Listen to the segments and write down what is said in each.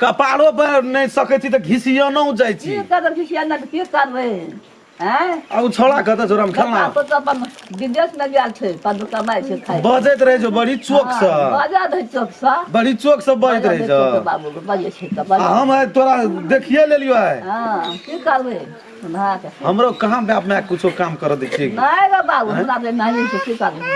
कपाड़ो पर नहीं सकै छी त घिसियो न जाइ छी की कर घिसिया न की करबे हैं आ छोड़ा कत छोरा हम खेलना तो अपन विदेश में गेल छै पंदु कमाई छै खाई बजैत रहे जो बड़ी चोक से बजा दे चोक से बड़ी चोक से बजैत रहे जो बाबू बजे छै त बजा हम तोरा देखिए लेलियो है हां की करबे सुना के हमरो कहां बाप में कुछो काम कर दै छी नहीं रे बाबू हमरा दे नहीं छै की करबे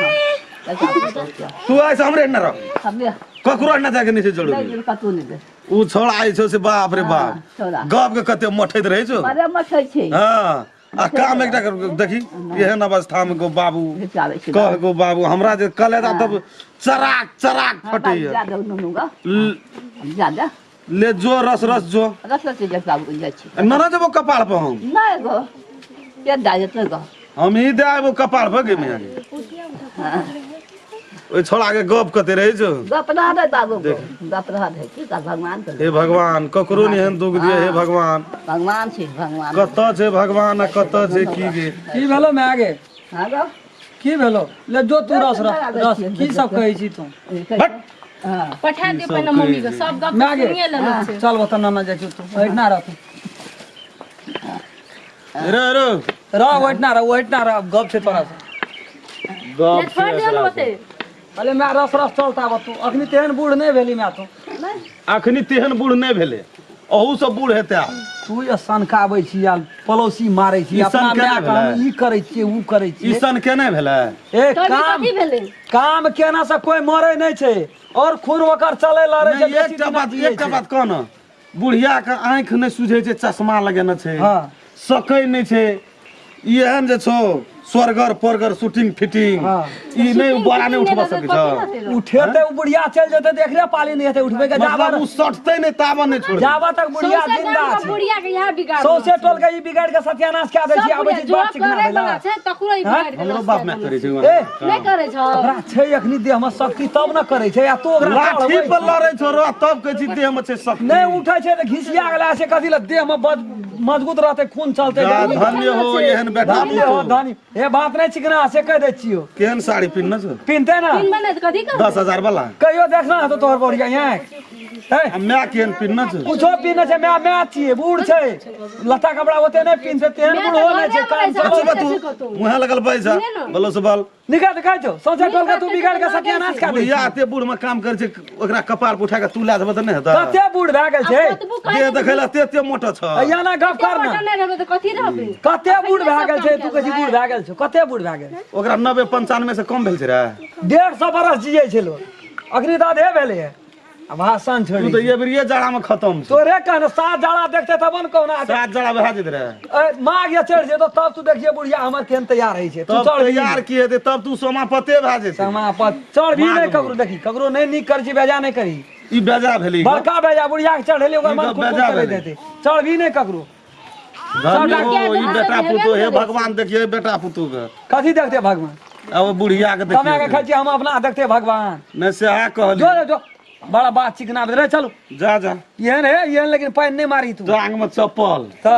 तू ऐसे हमरे न रह हमरे ककरो न जाके नीचे जोड़ नहीं कतू नहीं दे उ छोड़ा आइ छौ से बाप रे बाप गप के कते मठैत रहे छौ अरे मठै छै हां आ काम एकटा देखी एहन अवस्था में गो बाबू कह गो बाबू हमरा जे कलेदा तब चराक चराक फटे जा दे नुनुगा जा जा ले जो रस रस जो रस रस जे बाबू जाइ छै न न जबो कपाड़ पे हम नहीं गो के दाय त गो हम ही दे आबो कपाड़ पे गे में ओइ छोड़ा के गप कते रहे छौ गप ना दे बाबू गप रहा दे की का भगवान के हे भगवान ककरो नहीं हन दुख दिए हे भगवान भगवान छै भगवान कत छै भगवान आ कत छै की गे की भेलो मैं आगे हां गो की भेलो ले जो तू रस रस की सब कहै छी तू हट हां पठा दे पहिने मम्मी के सब गप मैं आगे सुनिए लेलो छै चल बता नाना जाइ छी तू बैठ ना रह रे रे बैठ ना रह गप से तोरा से ले छोड़ दे होते अरे मैं रस रस चलता बा तू अखनी तेहन बूढ़ नहीं भेली मैं तू अखनी तेहन बूढ़ नहीं भेले अहू सब बूढ़ हेते तू ये सनकाबै छी यार पड़ोसी मारै छी अपना माय के हम ई करै छी ऊ करै छी ई सन केने भेले ए काम कथी भेलै काम केना से कोई मरै नहीं छै और खून ओकर चले लड़ै छै एकटा बात कह न बुढ़िया के आंख नहीं सुझे छै चश्मा लगेने छै हां सकै नहीं छै एहन जे छौ स्वर्गर परगर शूटिंग फिटिंग ई नहीं बड़ा नहीं उठबा सकै छ उठेते उ बुढ़िया चल जेते देख रे पाली नहीं हेते उठबे के जाबा मतलब उ सटते नहीं ताबा नहीं छोड़ जाबा तक बुढ़िया जिंदा छै बुढ़िया के यहां बिगाड़ सौसे टोल के ई बिगाड़ के सत्यानाश कए दै छी आबै छी बात चिकना भेला छै तकरो ई बिगाड़ के हमरो बाप में करे छै ए नहीं करे छ ओकरा छै अखनी देह में शक्ति तब न करे छै आ तो ओकरा लाठी पर लड़ै छौ रो तब कहै छी देह में छै शक्ति नहीं उठै छै त घिसिया गेला से कथि ल देह में मजबूत रहते खून चलते धन्य हो एहन बेटा धनी ए बात नहीं चिकना से कह दे छियो केहन साड़ी पिन्हना छ पिनते ना तीन महीने कथी कर 10,000 वाला कहियो देखना तो तोहर बढ़िया यहाँ है मैं केहन पिन्हना छ कुछो पिन्ने छै मैं छिए बूढ़ छै लता कपड़ा होते नहीं पिनते तेहन बूढ़ हो नहीं छै काम बच्चे तू मुहा लगल पैसा बोलो से बाल निकाल दिखाई छो सोचा टोल के तू बिगाड़ के सत्यानाश कर दे या ते बूढ़ में काम करे छै ओकरा कपार पर उठा के तू ला देबे त नहीं हेता कते बूढ़ भए गेल छै देह देखैला ते मोटा छ या ना गप कर ना नहीं रहबे त कथी रहबे कते बूढ़ भए गेल छै तू कथि बूढ़ भए गेल छौ कते बूढ़ भए गेल ओकरा 90-95 से कम भेल छै रे 150 बरस जियै छै लोग अखनी त आधे भेलै है अब भाषण छोड़ी तू तो ये बेरिए जाड़ा में खत्म छ तोरे कहन सात जाड़ा देखते तब न कहना सात जाड़ा भए जेत रे माघ या चढ़ जेतो तब तू देखिए बुढ़िया हमर केन तैयार है छै तू तब चढ़ तैयार की हेते तब तू समापते भए जेत समापत चढ़ भी नहीं ककरो देखी ककरो नहीं नीक कर छी बेजा नहीं करी ई बेजा भेली बड़का बेजा बुढ़िया के चढ़ेली ओकर मन खुद कर देते चढ़ भी नहीं ककरो धन्य हो ई बेटा पुतो हे भगवान देखिए बेटा पुतो के कथी देखते भगवान अब बुढ़िया के कमा के देखिए खर्ची हम अपना देखते भगवान नहीं से आ कहली जो जो बड़ा बात चिकना रे चलो जा जा ये लेकिन पैन नहीं मारी तू टांग में चप्पल तो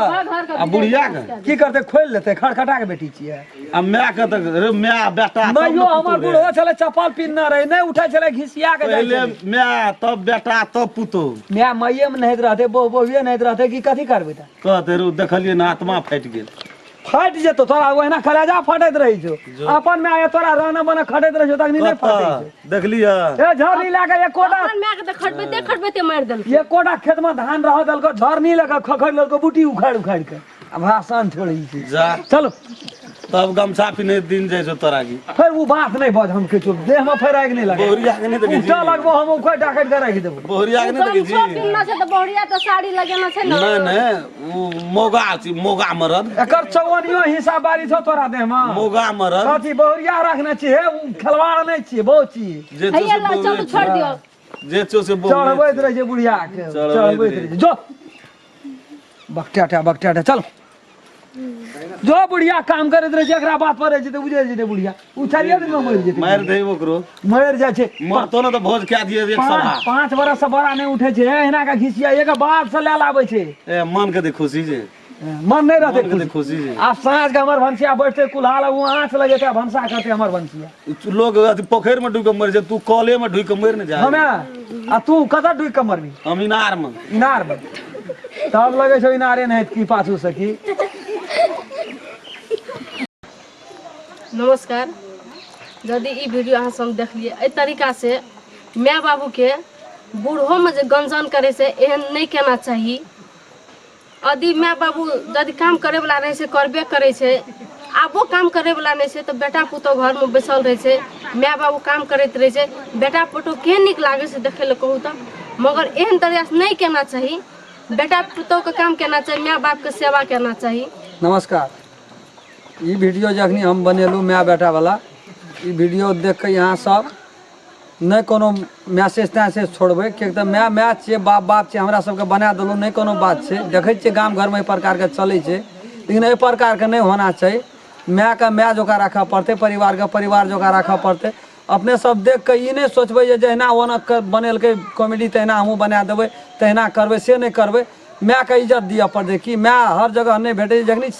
आ बुढ़िया के की करते खोल लेते खड़खटा के बेटी छिए आ मैं के तक रे मैं बेटा तब नहीं हमर बुढ़ो छले चप्पल पिन्ना रहे नहीं उठे छले घिसिया के जाय पहले छले मैं तब बेटा तब पुतो मैं मइये में नहीं रहते बोहिए नहीं रहते की कथी करबे त कहते रू देखलिए ना आत्मा फट गेल फट जेतो तोरा ओहिना कलेजा फटैत रही छो अपन में आए तोरा रहना बना खटैत रही छो तक नहीं फटै छो देखलिए ए झरनी लाके एक कोटा अपन मैं के खटबे मार देल ये कोटा खेत में धान रह दलको झरनी लगा खखड़ ललको बूटी उखाड़ के अब भाषण छोड़ी छी जा चलो तब गमछा पिने दिन जाय छो तोरा की फिर वो बात नहीं बज हम के चुप देह में फिर आग नहीं लगे बोहरिया के नहीं देखी उल्टा लगबो हम उखड़ डाकट के रख देबो बोहरिया के नहीं देखी सब पिन्ना छै त बढ़िया त साड़ी लगेना छै न नहीं नहीं वो मोगा मरद एकर चौवनियो हिसाब बारी छो तोरा देह में मोगा मरद कथी बोहरिया रखने छिए उ खलवाड़ नहीं छिए बहुत छिए जे हैया ला चल छोड़ दियो जे चो से चढ़बैत रहे छै बुढ़िया के चढ़बैत रहे छै जो बकटाटा चल जो बुढ़िया काम करैत रहे छै एकरा बात पर छै त बुझे छै बुढ़िया उछारिए दिन मर जेतै मार दे ओकरो मर जाय छै मरतो न त भोज क्या दिए एक सभा 5 बरस से बड़ा नहीं उठे छै एहना का घिसिया एक बात से ले लाबै छै ए मन के दे खुशी जे मन नहीं रहते मन के दे खुशी जे आ साँझ के हमर भंसिया बैठते कुल्हाल वो आँच लगेते भंसा करते हमर भंसिया लोग पोखर में डूब के मर जाए तू कॉले में ढुक के मर न जा हमें आ तू कतऽ डुइ के मरबी हम इनार में इनार में तब लगे छौ इनारे नहीं की पाछू सकी नमस्कार यदि ई वीडियो अहाँ सब देखलिए एहि तरीका से माय बाबू के बूढ़ो में जे गंजन करे से एहन नहीं केना चाहिए यदि माय बाबू यदि काम करे वाला रहे से करबे करे से आबो काम करे वाला नहीं से तो बेटा पुतोह घर में बैसल रहे से माय बाबू काम करते रहे से बेटा पुतोह के निक लागे से देखे ले कहू तो मगर एहन तरह से नहीं केना चाहिए बेटा पुतोह के काम केना चाहिए माय बाप के सेवा करना चाहिए। नमस्कार ई वीडियो जखनी हम बनेलू माय बेटा वाला ई वीडियो देख के यहाँ सब नहीं कोनो मैसेज तैसेज छोड़बै किएक तऽ माय छियै बाप बाप छियै हमरा सबके बना देलहुँ नहीं कोनो बात छै देखै छियै गाम घरमे एहि प्रकारके चलै छै लेकिन एहि प्रकारके नहीं होना चाही मायके माय जकाँ राखऽ पड़तै परिवारके परिवार जकाँ राखऽ पड़तै अपने सब देख के ई नहीं सोचबै जे जहिना ओना बनेलकै कॉमेडी तहिना हमहूँ बना देबै तहिना करबै से नहीं करबै मायके इज्जत दिअ पड़तै कि माय हर जगह नहीं भेटै छै जखनी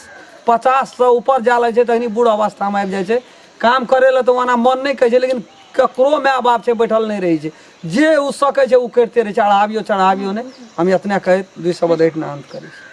50 से ऊपर जा लगे तखनी बूढ़ अवस्थामे आबि जाइ छै काम करे ला तो ओना मन नहीं कहै छै लेकिन ककरो माय बाप छै बैठल नहीं रही छै जे उ सकै छै उ करते रहे छै चढ़ाबियो नहीं हम इतने कहैत 2 शब्द एहिठिना अंत करै छी।